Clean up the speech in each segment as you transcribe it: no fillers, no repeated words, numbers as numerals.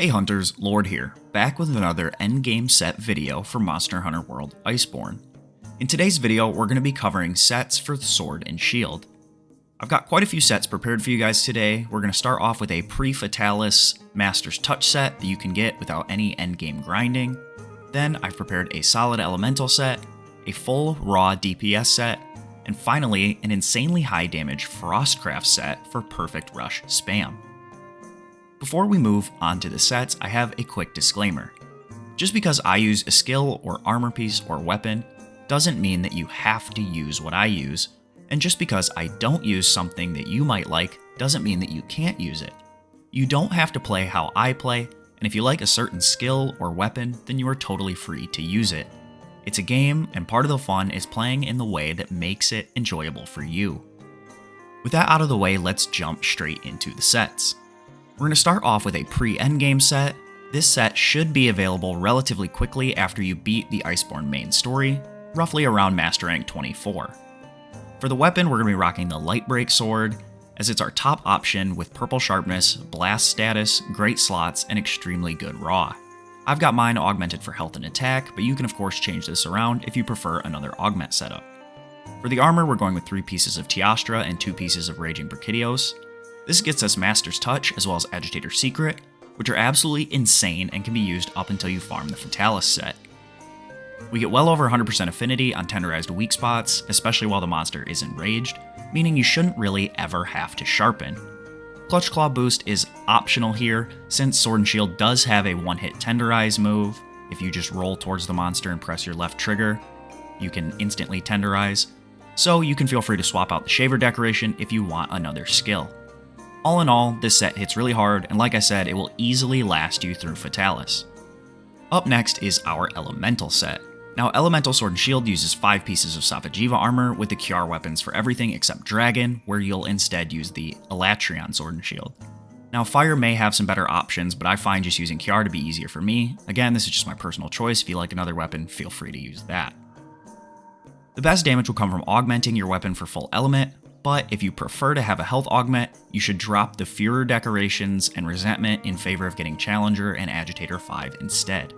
Hey Hunters, Lord here, back with another endgame set video for Monster Hunter World Iceborne. In today's video, we're going to be covering sets for the Sword and Shield. I've got quite a few sets prepared for you guys today. We're going to start off with a pre-Fatalis Master's Touch set that you can get without any endgame grinding. Then I've prepared a solid Elemental set, a full raw DPS set, and finally an insanely high damage Frostcraft set for perfect rush spam. Before we move on to the sets, I have a quick disclaimer. Just because I use a skill or armor piece or weapon doesn't mean that you have to use what I use, and just because I don't use something that you might like doesn't mean that you can't use it. You don't have to play how I play, and if you like a certain skill or weapon, then you are totally free to use it. It's a game, and part of the fun is playing in the way that makes it enjoyable for you. With that out of the way, let's jump straight into the sets. We're going to start off with a pre-endgame set. This set should be available relatively quickly after you beat the Iceborne main story, roughly around Master Rank 24. For the weapon, we're going to be rocking the Lightbreak Sword, as it's our top option with purple sharpness, blast status, great slots, and extremely good raw. I've got mine augmented for health and attack, but you can of course change this around if you prefer another augment setup. For the armor, we're going with 3 pieces of Teostra and 2 pieces of Raging Brachydios. This gets us Master's Touch as well as Agitator Secret, which are absolutely insane and can be used up until you farm the Fatalis set. We get well over 100% affinity on tenderized weak spots, especially while the monster is enraged, meaning you shouldn't really ever have to sharpen. Clutch Claw boost is optional here, since Sword and Shield does have a one-hit tenderize move. If you just roll towards the monster and press your left trigger, you can instantly tenderize, so you can feel free to swap out the Shaver decoration if you want another skill. All in all, this set hits really hard, and like I said, it will easily last you through Fatalis. Up next is our Elemental set. Now, Elemental Sword and Shield uses 5 pieces of Safajiva armor with the Kiar weapons for everything except Dragon, where you'll instead use the Elatrion Sword and Shield. Now, Fire may have some better options, but I find just using Kiar to be easier for me. Again, this is just my personal choice. If you like another weapon, feel free to use that. The best damage will come from augmenting your weapon for full element, but if you prefer to have a health augment, you should drop the Führer decorations and Resentment in favor of getting Challenger and Agitator 5 instead.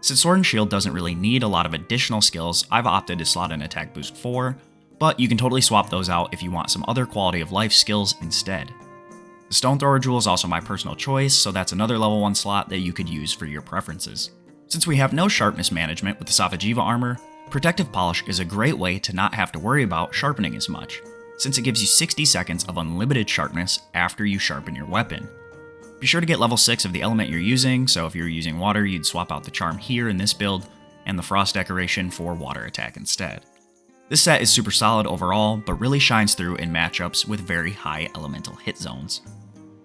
Since Sword and Shield doesn't really need a lot of additional skills, I've opted to slot in Attack Boost 4, but you can totally swap those out if you want some other quality of life skills instead. The Stone Thrower Jewel is also my personal choice, so that's another level 1 slot that you could use for your preferences. Since we have no sharpness management with the Safajiva armor, Protective Polish is a great way to not have to worry about sharpening as much, since it gives you 60 seconds of unlimited sharpness after you sharpen your weapon. Be sure to get level 6 of the element you're using, so if you're using water, you'd swap out the charm here in this build, and the frost decoration for water attack instead. This set is super solid overall, but really shines through in matchups with very high elemental hit zones.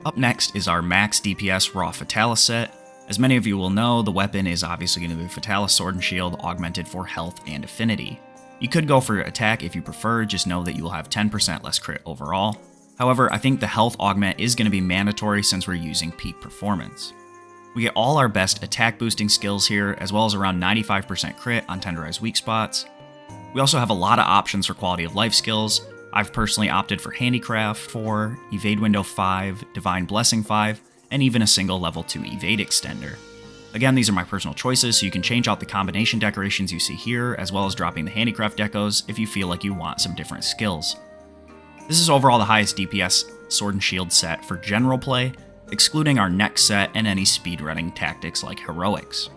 Up next is our max DPS raw Fatalis set. As many of you will know, the weapon is obviously going to be Fatalis Sword and Shield augmented for health and affinity. You could go for attack if you prefer, just know that you will have 10% less crit overall. However, I think the health augment is going to be mandatory since we're using peak performance. We get all our best attack boosting skills here, as well as around 95% crit on tenderized weak spots. We also have a lot of options for quality of life skills. I've personally opted for Handicraft 4, Evade Window 5, Divine Blessing 5, and even a single level 2 Evade Extender. Again, these are my personal choices, so you can change out the combination decorations you see here, as well as dropping the Handicraft decos if you feel like you want some different skills. This is overall the highest DPS Sword and Shield set for general play, excluding our next set and any speedrunning tactics like Heroics.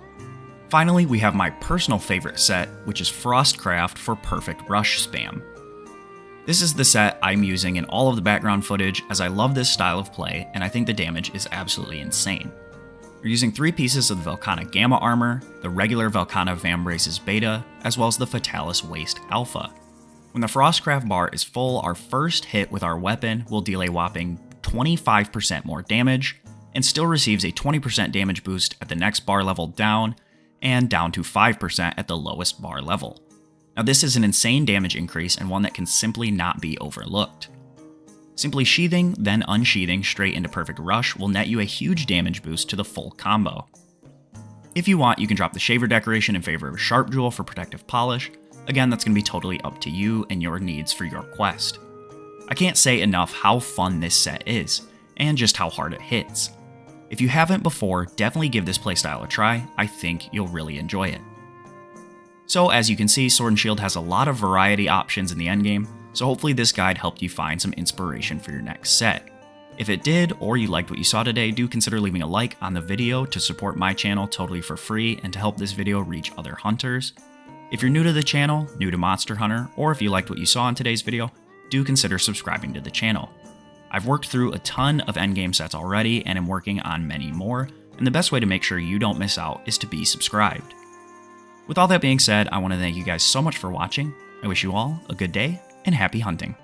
Finally, we have my personal favorite set, which is Frostcraft for perfect rush spam. This is the set I'm using in all of the background footage, as I love this style of play, and I think the damage is absolutely insane. We're using 3 pieces of the Velkhana Gamma armor, the regular Velkhana Vambraces Beta, as well as the Fatalis Waste Alpha. When the Frostcraft bar is full, our first hit with our weapon will deal a whopping 25% more damage, and still receives a 20% damage boost at the next bar level down, and down to 5% at the lowest bar level. Now this is an insane damage increase and one that can simply not be overlooked. Simply sheathing, then unsheathing straight into Perfect Rush will net you a huge damage boost to the full combo. If you want, you can drop the Shaver decoration in favor of a Sharp Jewel for Protective Polish. Again, that's going to be totally up to you and your needs for your quest. I can't say enough how fun this set is, and just how hard it hits. If you haven't before, definitely give this playstyle a try. I think you'll really enjoy it. So as you can see, Sword and Shield has a lot of variety options in the endgame, so hopefully this guide helped you find some inspiration for your next set. If it did, or you liked what you saw today, do consider leaving a like on the video to support my channel totally for free and to help this video reach other hunters. If you're new to the channel, new to Monster Hunter, or if you liked what you saw in today's video, do consider subscribing to the channel. I've worked through a ton of endgame sets already and am working on many more, and the best way to make sure you don't miss out is to be subscribed. With all that being said, I want to thank you guys so much for watching. I wish you all a good day and happy hunting.